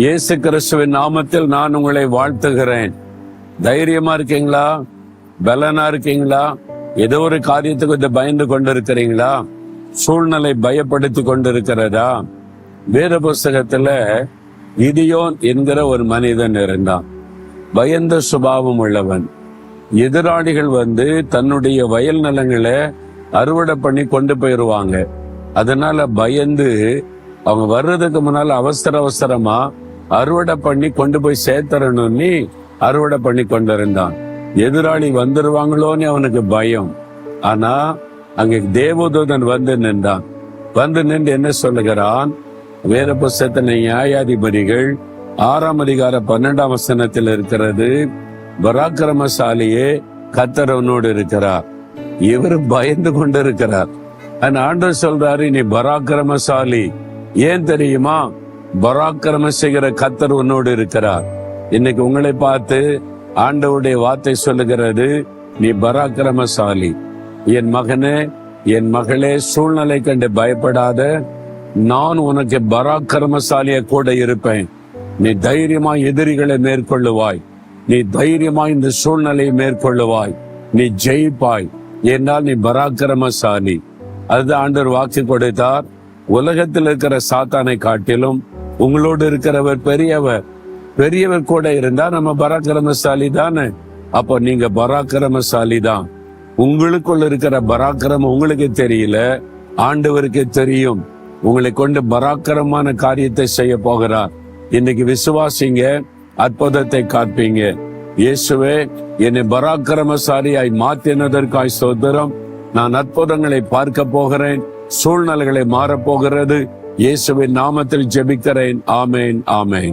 இயேசு கிறிஸ்துவின் நாமத்தில் நான் உங்களை வாழ்த்துகிறேன். தைரியமா இருக்கீங்களா? பலனா இருக்கீங்களா? ஏதோ ஒரு காரியத்துக்கு கொஞ்சம் பயந்து கொண்டிருக்கிறீங்களா? சூழ்நிலை பயப்படுத்தி கொண்டிருக்கிறதா? வேத புஸ்தகத்துல கிதியோன் என்கிற ஒரு மனிதன் இருந்தான். பயந்த சுபாவம் உள்ளவன். எதிராளிகள் தன்னுடைய வயல் நிலங்களை அறுவடை பண்ணி கொண்டு போயிருவாங்க. அதனால பயந்து அவங்க வர்றதுக்கு முன்னால அவசரமா அறுவடை பண்ணி கொண்டு போய் சேர்த்தரணும்னு அறுவடை பண்ணி கொண்டிருந்தான். எதிராளி வந்துருவாங்களோன்னு அவனுக்கு பயம். ஆனா அங்க தேவதூதன் நின்றான். நின்று என்ன சொல்லுகிறான்? வேத புஸ்தகத்தின் நியாயாதிபதிகள் 6ஆம் அதிகாரம் 12ஆம் வசனத்தில் இருக்கிறது, பராக்கிரமசாலியே கர்த்தர் உன்னோடு இருக்கிறார். இவர் பயந்து கொண்டிருக்கிறார். ஆண்டவர் சொல்றாரு, நீ பராக்கிரமசாலி. ஏன் தெரியுமா? பராக்கிரம செய்கிற கர்த்தர் உன்னோடு இருக்கிறார். இன்னைக்கு உங்களை பார்த்து ஆண்டவருடைய வார்த்தை சொல்லுகிறது, நீ பராக்கிரமசாலி. என் மகனே, என் மகளே, சூழ்நிலை கண்டு பயப்படாத. நான் உனக்கு பராக்கிரமசாலிய கூட இருப்பேன். நீ தைரியமா எதிரிகளை மேற்கொள்ளுவாய். நீ தைரியமா இந்த சூழ்நிலையை மேற்கொள்ளுவாய். நீ ஜெயிப்பாய். ஏனால் நீ பராக்கிரமசாலி. அதுதான் ஆண்டவர் வாக்கு கொடுத்தார். உலகத்தில் இருக்கிற சாத்தானை காட்டிலும் உங்களோடு இருக்கிறவர் பெரியவர் கூட இருந்தா நம்ம பராக்கிரமசாலி தானே. அப்போ நீங்க பராக்கிரமசாலி தான். உங்களுக்குள்ள இருக்கிற பராக்கிரமம் உங்களுக்கு தெரியல, ஆண்டவருக்கு தெரியும். உங்களை கொண்டு பராக்கிரமான காரியத்தை செய்ய போகிறார். இன்னைக்கு விசுவாசிங்க, அற்புதத்தை காப்பீங்க. இயேசுவே, என்னை பராக்கிரமசாலியாய் மாற்றினதற்காய் ஸ்தோத்திரம். நான் அற்புதங்களை பார்க்க போகிறேன். சூழ்நிலைகளை மாறப்போகிறது. இயேசுவின் நாமத்தில் ஜெபிக்கிறேன். ஆமேன், ஆமேன்.